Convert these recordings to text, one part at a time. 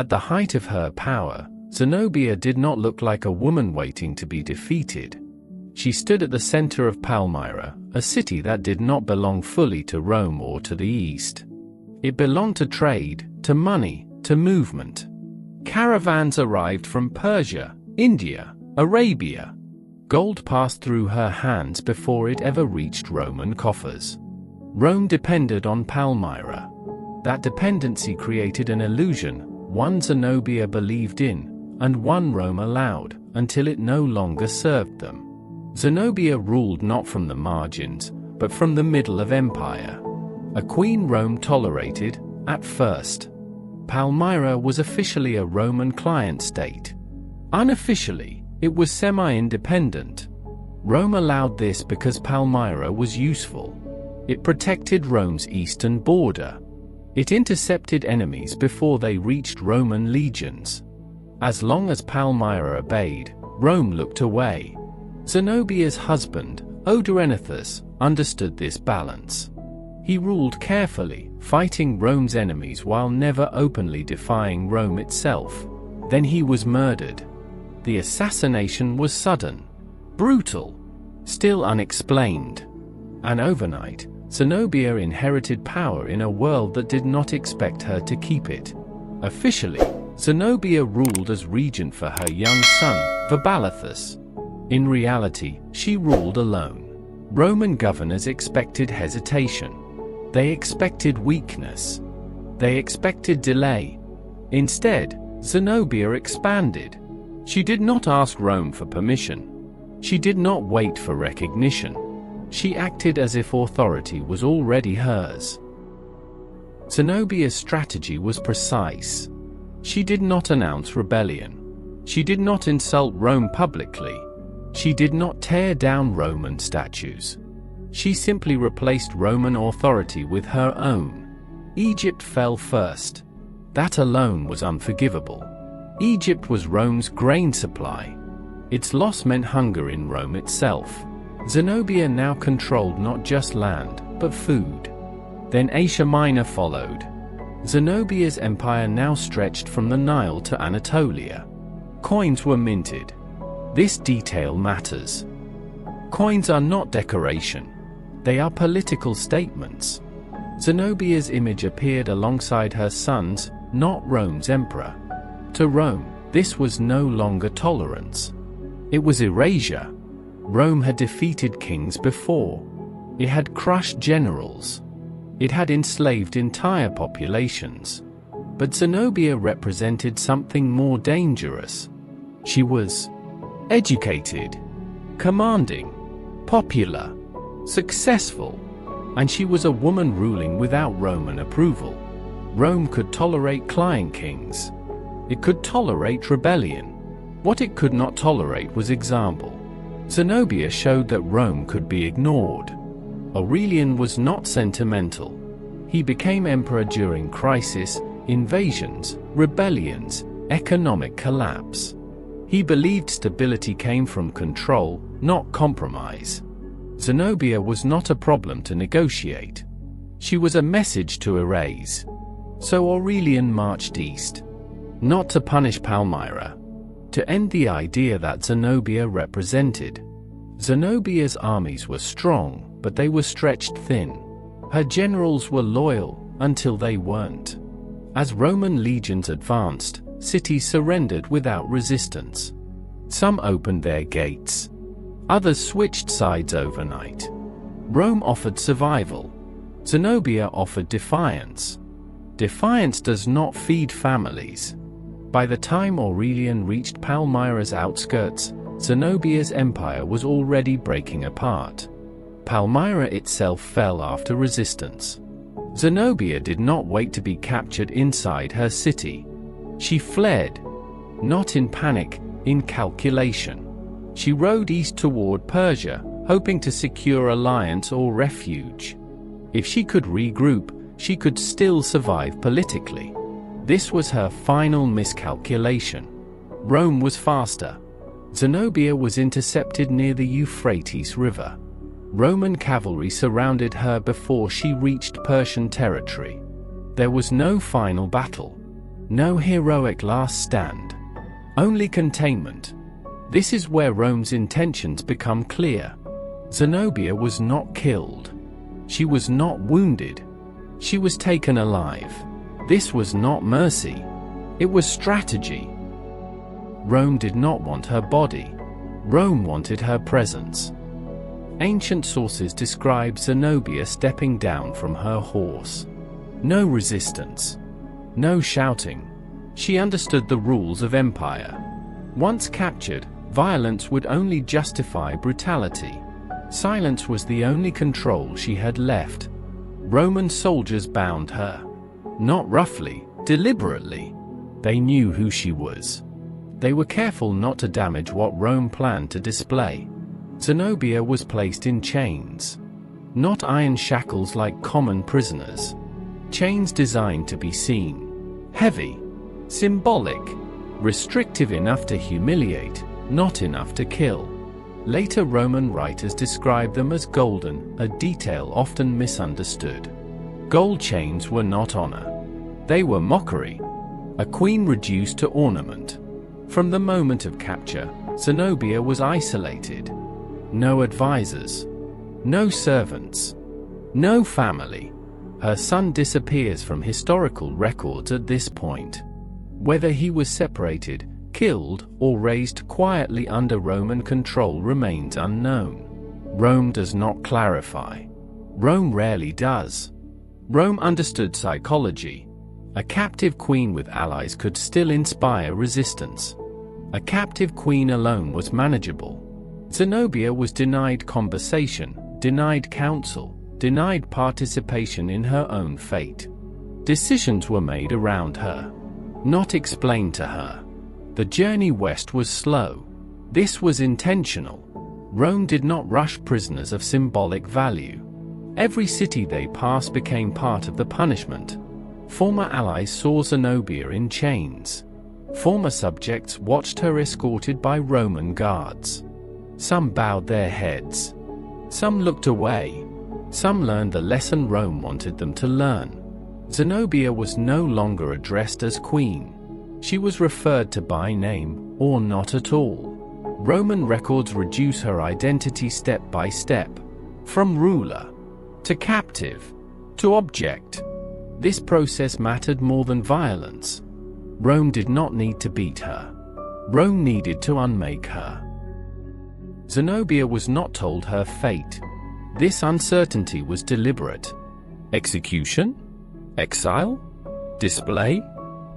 At the height of her power, Zenobia did not look like a woman waiting to be defeated. She stood at the center of Palmyra, a city that did not belong fully to Rome or to the East. It belonged to trade, to money, to movement. Caravans arrived from Persia, India, Arabia. Gold passed through her hands before it ever reached Roman coffers. Rome depended on Palmyra. That dependency created an illusion, one Zenobia believed in, and one Rome allowed, until it no longer served them. Zenobia ruled not from the margins, but from the middle of empire. A queen Rome tolerated, at first. Palmyra was officially a Roman client state. Unofficially, it was semi-independent. Rome allowed this because Palmyra was useful. It protected Rome's eastern border. It intercepted enemies before they reached Roman legions. As long as Palmyra obeyed, Rome looked away. Zenobia's husband, Oderenethus, understood this balance. He ruled carefully, fighting Rome's enemies while never openly defying Rome itself. Then he was murdered. The assassination was sudden, brutal, still unexplained. And overnight, Zenobia inherited power in a world that did not expect her to keep it. Officially, Zenobia ruled as regent for her young son, Vabalithus. In reality, she ruled alone. Roman governors expected hesitation. They expected weakness. They expected delay. Instead, Zenobia expanded. She did not ask Rome for permission. She did not wait for recognition. She acted as if authority was already hers. Zenobia's strategy was precise. She did not announce rebellion. She did not insult Rome publicly. She did not tear down Roman statues. She simply replaced Roman authority with her own. Egypt fell first. That alone was unforgivable. Egypt was Rome's grain supply. Its loss meant hunger in Rome itself. Zenobia now controlled not just land, but food. Then Asia Minor followed. Zenobia's empire now stretched from the Nile to Anatolia. Coins were minted. This detail matters. Coins are not decoration. They are political statements. Zenobia's image appeared alongside her son's, not Rome's emperor. To Rome, this was no longer tolerance. It was erasure. Rome had defeated kings before. It had crushed generals. It had enslaved entire populations. But Zenobia represented something more dangerous. She was educated, commanding, popular, successful, and she was a woman ruling without Roman approval. Rome could tolerate client kings. It could tolerate rebellion. What it could not tolerate was example. Zenobia showed that Rome could be ignored. Aurelian was not sentimental. He became emperor during crisis, invasions, rebellions, economic collapse. He believed stability came from control, not compromise. Zenobia was not a problem to negotiate. She was a message to erase. So Aurelian marched east. Not to punish Palmyra. To end the idea that Zenobia represented. Zenobia's armies were strong, but they were stretched thin. Her generals were loyal, until they weren't. As Roman legions advanced, cities surrendered without resistance. Some opened their gates. Others switched sides overnight. Rome offered survival. Zenobia offered defiance. Defiance does not feed families. By the time Aurelian reached Palmyra's outskirts, Zenobia's empire was already breaking apart. Palmyra itself fell after resistance. Zenobia did not wait to be captured inside her city. She fled. Not in panic, in calculation. She rode east toward Persia, hoping to secure alliance or refuge. If she could regroup, she could still survive politically. This was her final miscalculation. Rome was faster. Zenobia was intercepted near the Euphrates River. Roman cavalry surrounded her before she reached Persian territory. There was no final battle. No heroic last stand. Only containment. This is where Rome's intentions become clear. Zenobia was not killed. She was not wounded. She was taken alive. This was not mercy. It was strategy. Rome did not want her body. Rome wanted her presence. Ancient sources describe Zenobia stepping down from her horse. No resistance. No shouting. She understood the rules of empire. Once captured, violence would only justify brutality. Silence was the only control she had left. Roman soldiers bound her. Not roughly, deliberately. They knew who she was. They were careful not to damage what Rome planned to display. Zenobia was placed in chains. Not iron shackles like common prisoners. Chains designed to be seen. Heavy. Symbolic. Restrictive enough to humiliate, not enough to kill. Later Roman writers describe them as golden, a detail often misunderstood. Gold chains were not honor. They were mockery. A queen reduced to ornament. From the moment of capture, Zenobia was isolated. No advisors. No servants. No family. Her son disappears from historical records at this point. Whether he was separated, killed, or raised quietly under Roman control remains unknown. Rome does not clarify. Rome rarely does. Rome understood psychology. A captive queen with allies could still inspire resistance. A captive queen alone was manageable. Zenobia was denied conversation, denied counsel, denied participation in her own fate. Decisions were made around her, not explained to her. The journey west was slow. This was intentional. Rome did not rush prisoners of symbolic value. Every city they passed became part of the punishment. Former allies saw Zenobia in chains. Former subjects watched her escorted by Roman guards. Some bowed their heads. Some looked away. Some learned the lesson Rome wanted them to learn. Zenobia was no longer addressed as queen. She was referred to by name, or not at all. Roman records reduce her identity step by step. From ruler, to captive, to object. This process mattered more than violence. Rome did not need to beat her. Rome needed to unmake her. Zenobia was not told her fate. This uncertainty was deliberate. Execution? Exile? Display?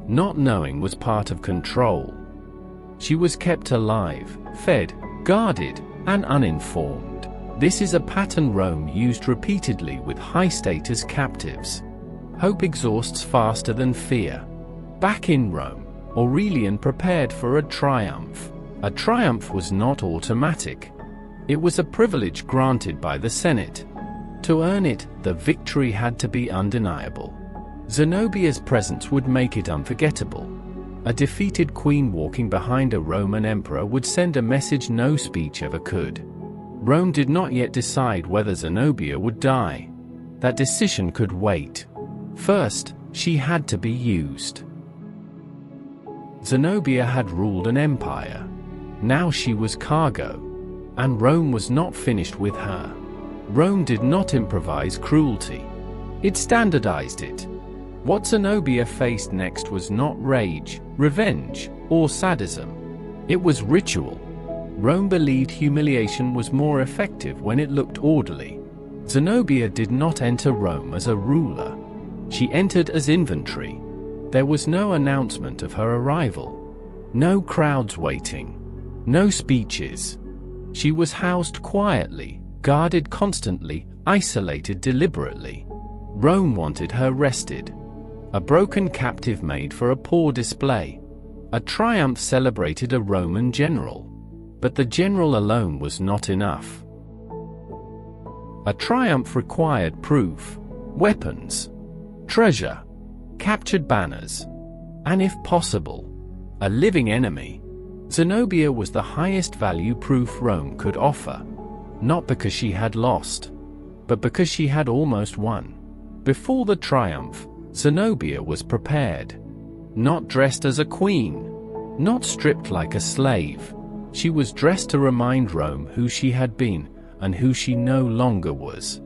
Not knowing was part of control. She was kept alive, fed, guarded, and uninformed. This is a pattern Rome used repeatedly with high-status captives. Hope exhausts faster than fear. Back in Rome, Aurelian prepared for a triumph. A triumph was not automatic. It was a privilege granted by the Senate. To earn it, the victory had to be undeniable. Zenobia's presence would make it unforgettable. A defeated queen walking behind a Roman emperor would send a message no speech ever could. Rome did not yet decide whether Zenobia would die. That decision could wait. First, she had to be used. Zenobia had ruled an empire. Now she was cargo. And Rome was not finished with her. Rome did not improvise cruelty. It standardized it. What Zenobia faced next was not rage, revenge, or sadism. It was ritual. Rome believed humiliation was more effective when it looked orderly. Zenobia did not enter Rome as a ruler. She entered as inventory. There was no announcement of her arrival. No crowds waiting. No speeches. She was housed quietly, guarded constantly, isolated deliberately. Rome wanted her rested. A broken captive made for a poor display. A triumph celebrated a Roman general. But the general alone was not enough. A triumph required proof, weapons, treasure, captured banners, and if possible, a living enemy. Zenobia was the highest value proof Rome could offer. Not because she had lost, but because she had almost won. Before the triumph, Zenobia was prepared. not dressed as a queen, not stripped like a slave. She was dressed to remind Rome who she had been and who she no longer was.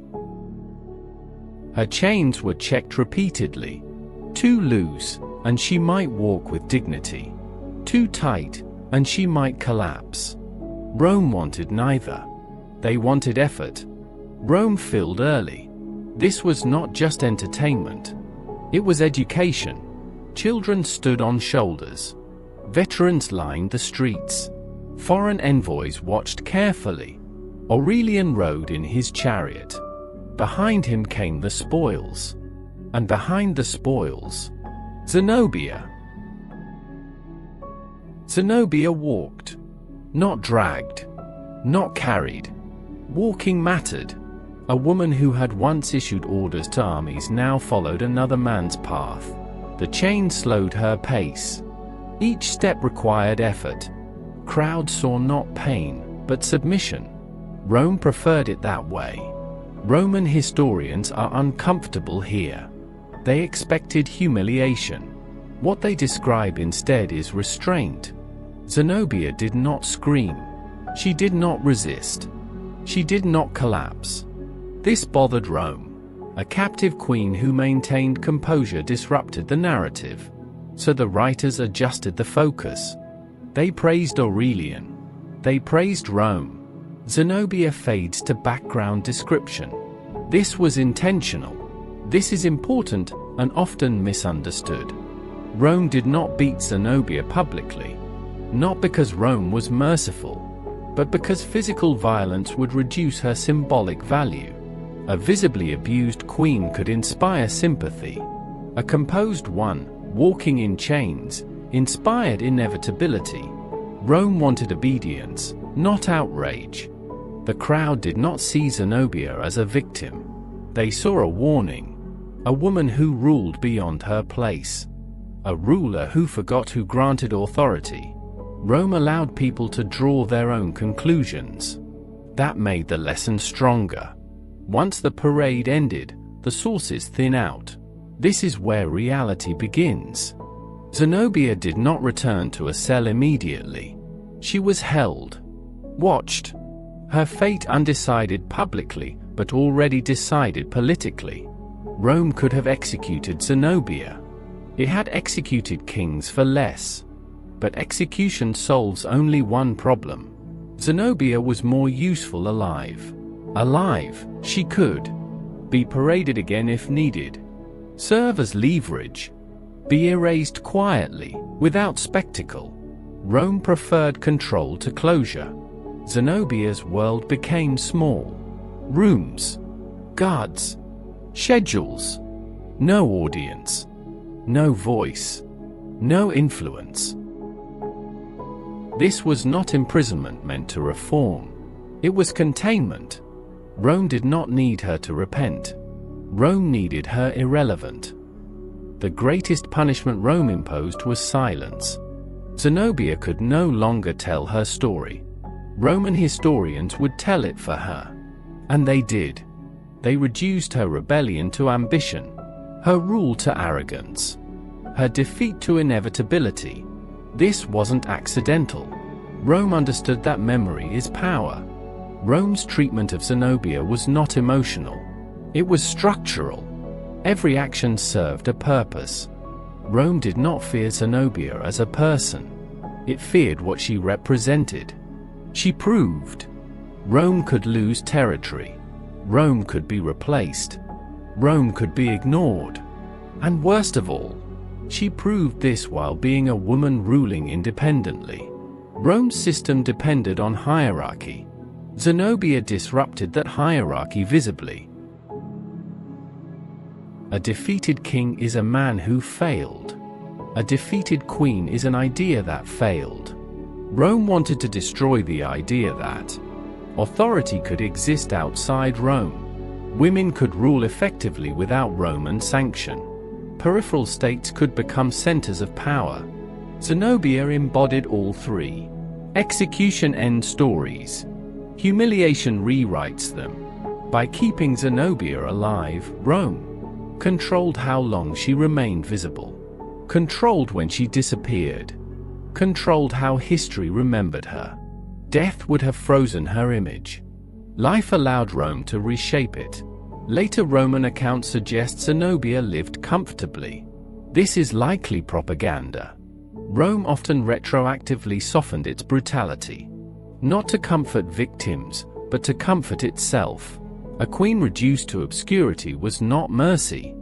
Her chains were checked repeatedly. Too loose, and she might walk with dignity. Too tight, and she might collapse. Rome wanted neither. They wanted effort. Rome filled early. This was not just entertainment. It was education. Children stood on shoulders. Veterans lined the streets. Foreign envoys watched carefully. Aurelian rode in his chariot. Behind him came the spoils. And behind the spoils, Zenobia. Zenobia walked. Not dragged. Not carried. Walking mattered. A woman who had once issued orders to armies now followed another man's path. The chain slowed her pace. Each step required effort. Crowds saw not pain, but submission. Rome preferred it that way. Roman historians are uncomfortable here. They expected humiliation. What they describe instead is restraint. Zenobia did not scream. She did not resist. She did not collapse. This bothered Rome. A captive queen who maintained composure disrupted the narrative. So the writers adjusted the focus. They praised Aurelian. They praised Rome. Zenobia fades to background description. This was intentional. This is important and often misunderstood. Rome did not beat Zenobia publicly. Not because Rome was merciful, but because physical violence would reduce her symbolic value. A visibly abused queen could inspire sympathy. A composed one, walking in chains, inspired inevitability. Rome wanted obedience, not outrage. The crowd did not see Zenobia as a victim. They saw a warning. A woman who ruled beyond her place. A ruler who forgot who granted authority. Rome allowed people to draw their own conclusions. That made the lesson stronger. Once the parade ended, the sources thin out. This is where reality begins. Zenobia did not return to a cell immediately. She was held. Watched. Her fate undecided publicly, but already decided politically. Rome could have executed Zenobia. It had executed kings for less. But execution solves only one problem. Zenobia was more useful alive. Alive, she could be paraded again if needed. Serve as leverage. Be erased quietly, without spectacle. Rome preferred control to closure. Zenobia's world became small. Rooms. Guards. Schedules. No audience. No voice. No influence. This was not imprisonment meant to reform. It was containment. Rome did not need her to repent. Rome needed her irrelevant. The greatest punishment Rome imposed was silence. Zenobia could no longer tell her story. Roman historians would tell it for her. And they did. They reduced her rebellion to ambition, her rule to arrogance, her defeat to inevitability. This wasn't accidental. Rome understood that memory is power. Rome's treatment of Zenobia was not emotional. It was structural. Every action served a purpose. Rome did not fear Zenobia as a person. It feared what she represented. She proved. Rome could lose territory. Rome could be replaced. Rome could be ignored. And worst of all, she proved this while being a woman ruling independently. Rome's system depended on hierarchy. Zenobia disrupted that hierarchy visibly. A defeated king is a man who failed. A defeated queen is an idea that failed. Rome wanted to destroy the idea that authority could exist outside Rome. Women could rule effectively without Roman sanction. Peripheral states could become centers of power. Zenobia embodied all three. Execution ends stories. Humiliation rewrites them. By keeping Zenobia alive, Rome controlled how long she remained visible. controlled when she disappeared, controlled how history remembered her. Death would have frozen her image. Life allowed Rome to reshape it. Later Roman accounts suggest Zenobia lived comfortably. This is likely propaganda. Rome often retroactively softened its brutality. Not to comfort victims, but to comfort itself. A queen reduced to obscurity was not mercy.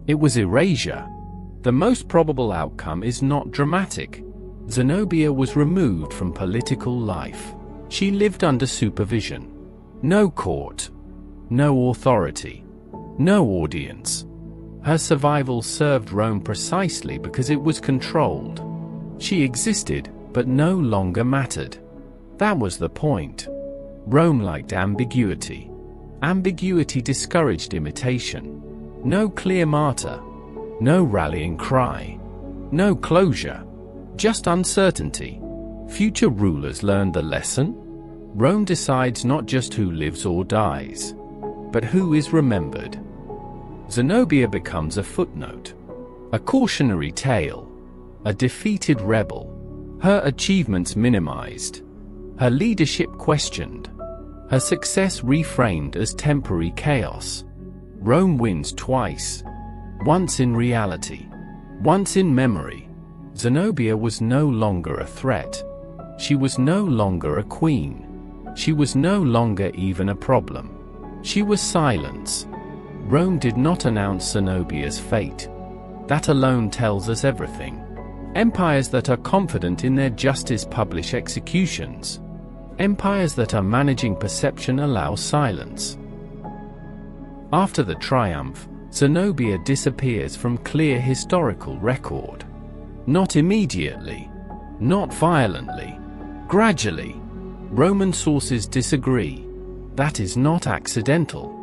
It was erasure. The most probable outcome is not dramatic. Zenobia was removed from political life. She lived under supervision. No court. No authority. No audience. Her survival served Rome precisely because it was controlled. She existed, but no longer mattered. That was the point. Rome liked ambiguity. Ambiguity discouraged imitation. No clear martyr. No rallying cry. No closure. Just uncertainty. Future rulers learned the lesson. Rome decides not just who lives or dies, but who is remembered. Zenobia becomes a footnote, a cautionary tale, a defeated rebel. Her achievements minimized, her leadership questioned, her success reframed as temporary chaos. Rome wins twice, once in reality, once in memory. Zenobia was no longer a threat. She was no longer a queen. She was no longer even a problem. She was silence. Rome did not announce Zenobia's fate. That alone tells us everything. Empires that are confident in their justice publish executions. Empires that are managing perception allow silence. After the triumph, Zenobia disappears from clear historical record. Not immediately. Not violently. Gradually. Roman sources disagree. That is not accidental.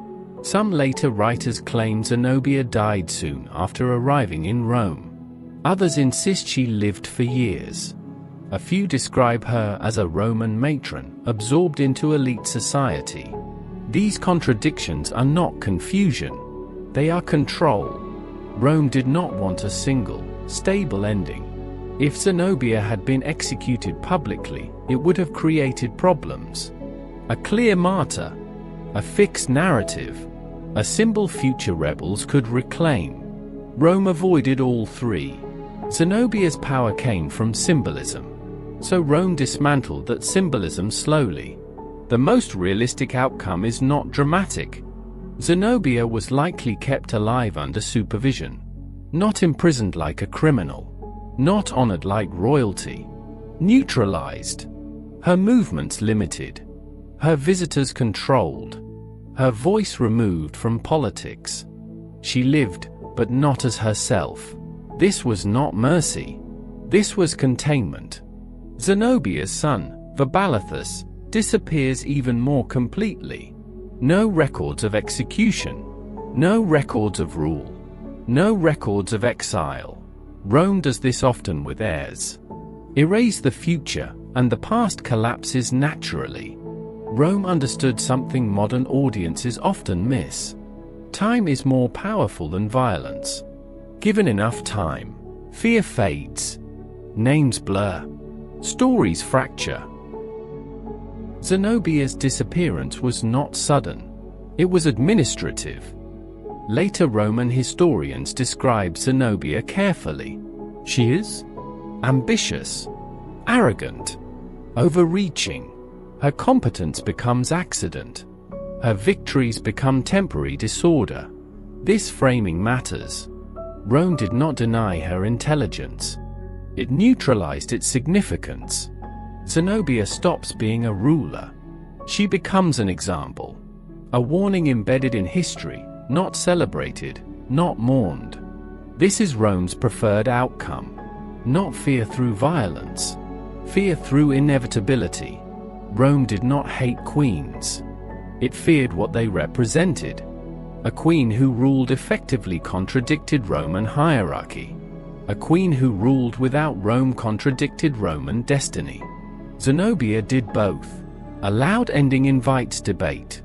Some later writers claim Zenobia died soon after arriving in Rome. Others insist she lived for years. A few describe her as a Roman matron, absorbed into elite society. These contradictions are not confusion. They are control. Rome did not want a single, stable ending. If Zenobia had been executed publicly, it would have created problems. A clear martyr, a fixed narrative, a symbol future rebels could reclaim. Rome avoided all three. Zenobia's power came from symbolism. So Rome dismantled that symbolism slowly. The most realistic outcome is not dramatic. Zenobia was likely kept alive under supervision. Not imprisoned like a criminal. Not honored like royalty. Neutralized. Her movements limited. Her visitors controlled. Her voice removed from politics. She lived, but not as herself. This was not mercy. This was containment. Zenobia's son, Vabalithus, disappears even more completely. No records of execution. No records of rule. No records of exile. Rome does this often with heirs. Erase the future, and the past collapses naturally. Rome understood something modern audiences often miss. Time is more powerful than violence. Given enough time, fear fades. Names blur. Stories fracture. Zenobia's disappearance was not sudden. It was administrative. Later Roman historians describe Zenobia carefully. She is ambitious, arrogant, overreaching. Her competence becomes accident. Her victories become temporary disorder. This framing matters. Rome did not deny her intelligence. It neutralized its significance. Zenobia stops being a ruler. She becomes an example. A warning embedded in history, not celebrated, not mourned. This is Rome's preferred outcome. Not fear through violence. Fear through inevitability. Rome did not hate queens. It feared what they represented. A queen who ruled effectively contradicted Roman hierarchy. A queen who ruled without Rome contradicted Roman destiny. Zenobia did both. A loud ending invites debate.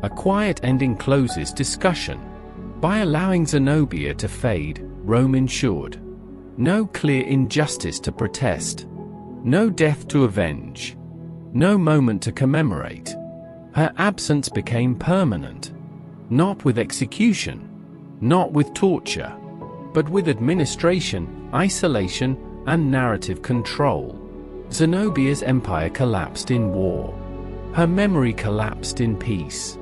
A quiet ending closes discussion. By allowing Zenobia to fade, Rome ensured No clear injustice to protest. No death to avenge. No moment to commemorate. Her absence became permanent. Not with execution, not with torture, but with administration, isolation, and narrative control. Zenobia's empire collapsed in war. Her memory collapsed in peace.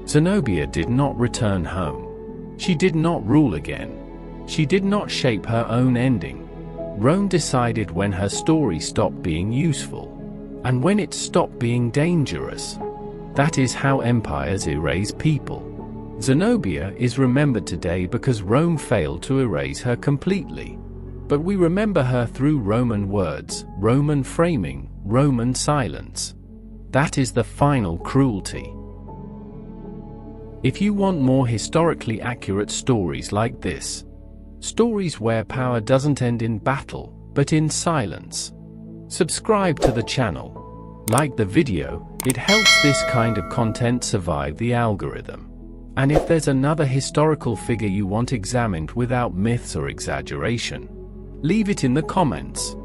Zenobia did not return home. She did not rule again. She did not shape her own ending. Rome decided when her story stopped being useful, and when it stopped being dangerous. That is how empires erase people. Zenobia is remembered today because Rome failed to erase her completely. But we remember her through Roman words, Roman framing, Roman silence. That is the final cruelty. If you want more historically accurate stories like this, stories where power doesn't end in battle, but in silence, subscribe to the channel. Like the video, it helps this kind of content survive the algorithm. And if there's another historical figure you want examined without myths or exaggeration, leave it in the comments.